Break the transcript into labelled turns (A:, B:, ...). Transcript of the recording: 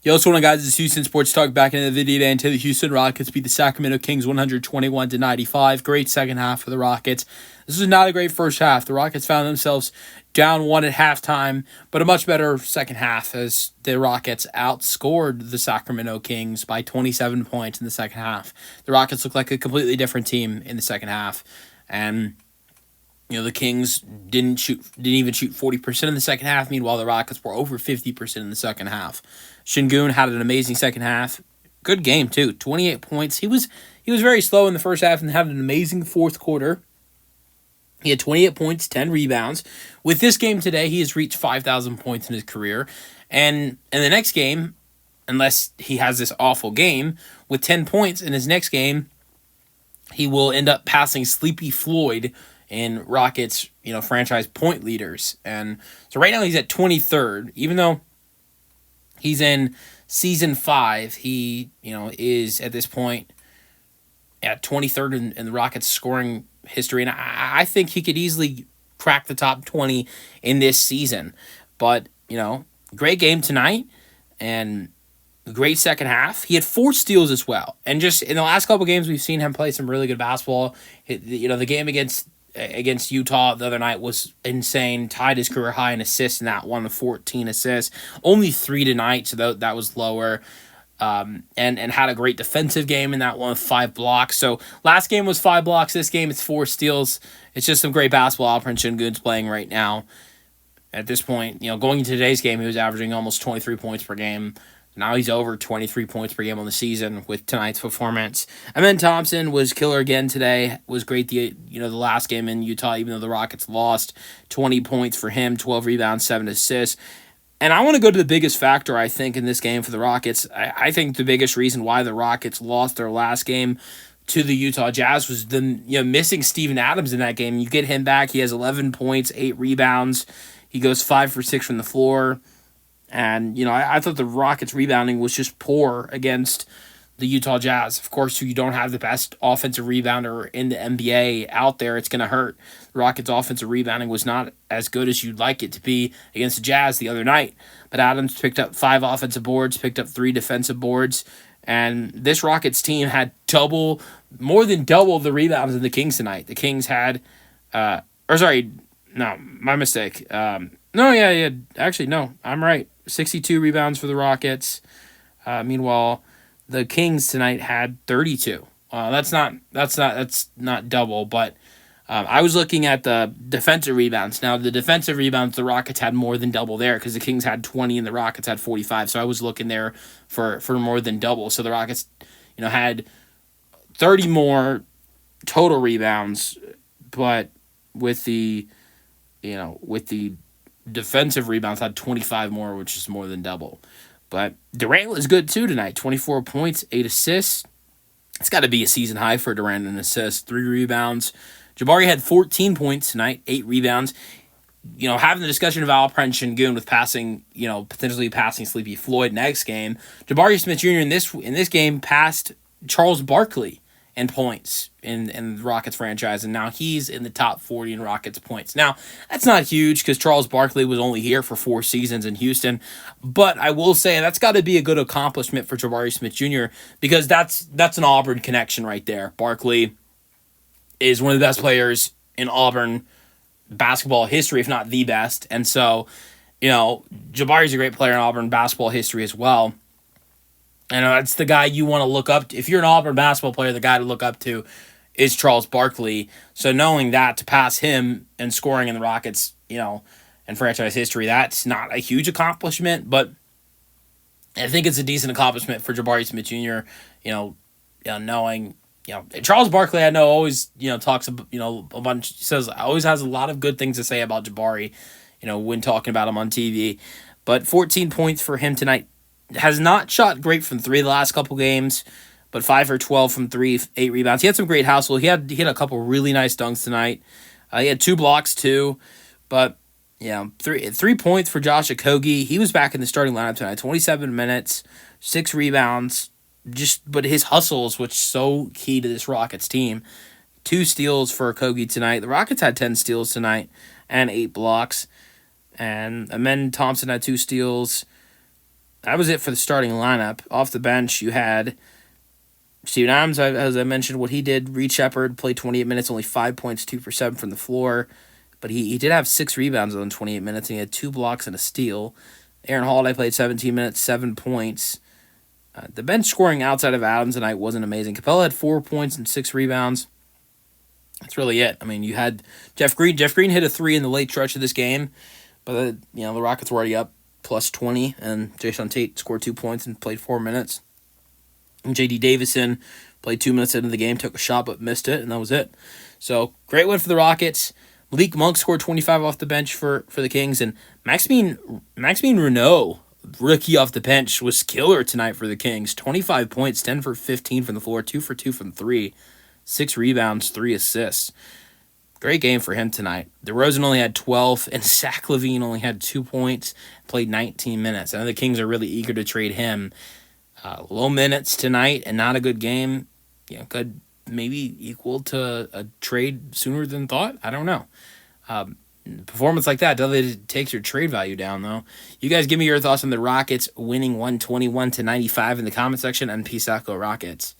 A: Yo, what's going on, guys? It's Houston Sports Talk back into the video today until the Houston Rockets beat the Sacramento Kings 121-95. Great second half for the Rockets. This was not a great first half. The Rockets found themselves down one at halftime, but a much better second half as the Rockets outscored the Sacramento Kings by 27 points in the second half. The Rockets looked like a completely different team in the second half, and the Kings didn't even shoot 40% in the second half. Meanwhile, the Rockets were over 50% in the second half. Sengun had an amazing second half. Good game too. 28 points. He was very slow in the first half and had an amazing fourth quarter. He had 28 points, 10 rebounds. With this game today, he has reached 5,000 points in his career. And in the next game, unless he has this awful game, with 10 points in his next game, he will end up passing Sleepy Floyd in Rockets, franchise point leaders. And so right now he's at 23rd, even though he's in season 5, he, is at this point at 23rd in the Rockets scoring history. And I think he could easily crack the top 20 in this season. But, great game tonight and great second half. He had 4 steals as well. And just in the last couple games, we've seen him play some really good basketball. The game against Utah the other night was insane. Tied his career high in assists in that one with 14 assists. Only 3 tonight, so that was lower. And had a great defensive game in that one with 5 blocks. So last game was 5 blocks. This game it's 4 steals. It's just some great basketball Alperen Sengun's playing right now. At this point, going into today's game, he was averaging almost 23 points per game. Now he's over 23 points per game on the season with tonight's performance. Amen Thompson was killer again today. Was great the last game in Utah, even though the Rockets lost. 20 points for him, 12 rebounds, 7 assists. And I want to go to the biggest factor, I think, in this game for the Rockets. I think the biggest reason why the Rockets lost their last game to the Utah Jazz was missing Steven Adams in that game. You get him back, he has 11 points, 8 rebounds. He goes 5 for 6 from the floor. And, I thought the Rockets' rebounding was just poor against the Utah Jazz. Of course, you don't have the best offensive rebounder in the NBA out there. It's going to hurt. The Rockets' offensive rebounding was not as good as you'd like it to be against the Jazz the other night. But Adams picked up 5 offensive boards, picked up 3 defensive boards. And this Rockets team had more than double the rebounds than the Kings tonight. The Kings had, my mistake. I'm right. 62 rebounds for the Rockets. Meanwhile, the Kings tonight had 32. That's not double, but I was looking at the defensive rebounds. Now, the defensive rebounds, the Rockets had more than double there because the Kings had 20 and the Rockets had 45. So I was looking there for more than double. So the Rockets, had 30 more total rebounds, but with the defensive rebounds had 25 more, which is more than double. But Durant was good too tonight. 24 points, 8 assists. It's got to be a season high for Durant in assists. 3 rebounds. Jabari had 14 points tonight, 8 rebounds. Having the discussion of Alperen Sengun with passing, potentially passing Sleepy Floyd next game. Jabari Smith Jr. in this game passed Charles Barkley in points in the Rockets franchise, and now he's in the top 40 in Rockets points. Now, that's not huge because Charles Barkley was only here for 4 seasons in Houston, but I will say that's got to be a good accomplishment for Jabari Smith Jr. because that's an Auburn connection right there. Barkley is one of the best players in Auburn basketball history, if not the best, and so, Jabari's a great player in Auburn basketball history as well. And that's the guy you want to look up to. If you're an Auburn basketball player, the guy to look up to is Charles Barkley. So knowing that, to pass him and scoring in the Rockets, in franchise history, that's not a huge accomplishment, but I think it's a decent accomplishment for Jabari Smith Jr., knowing, Charles Barkley, I know, always, talks, a bunch, says, always has a lot of good things to say about Jabari, when talking about him on TV. But 14 points for him tonight. Has not shot great from 3 the last couple games, but 5 for 12 from 3, 8 rebounds. He had some great hustle. He had a couple really nice dunks tonight. He had 2 blocks too, but 3 points for Josh Okogie. He was back in the starting lineup tonight. 27 minutes, 6 rebounds. But his hustles, which is so key to this Rockets team. 2 steals for Okogie tonight. The Rockets had 10 steals tonight and 8 blocks. And Amen Thompson had 2 steals. that was it for the starting lineup. Off the bench, you had Steven Adams, as I mentioned, what he did. Reed Shepherd played 28 minutes, only 5 points, 2 for 7 from the floor. But he did have 6 rebounds in 28 minutes, and he had 2 blocks and a steal. Aaron Holiday played 17 minutes, 7 points. The bench scoring outside of Adams tonight wasn't amazing. Capella had 4 points and 6 rebounds. That's really it. I mean, you had Jeff Green. Jeff Green hit a 3 in the late stretch of this game, but the Rockets were already up plus 20, and Jason Tate scored 2 points and played 4 minutes. And J.D. Davison played 2 minutes into the game, took a shot but missed it, and that was it. So, great win for the Rockets. Malik Monk scored 25 off the bench for the Kings, and Maxime Renault, rookie off the bench, was killer tonight for the Kings. 25 points, 10 for 15 from the floor, 2 for 2 from 3, 6 rebounds, 3 assists. Great game for him tonight. DeRozan only had 12, and Zach LaVine only had 2 points, played 19 minutes. I know the Kings are really eager to trade him. Low minutes tonight and not a good game. Could maybe equal to a trade sooner than thought. I don't know. Performance like that definitely takes your trade value down, though. You guys give me your thoughts on the Rockets winning 121-95 in the comment section, and peace out, go Rockets.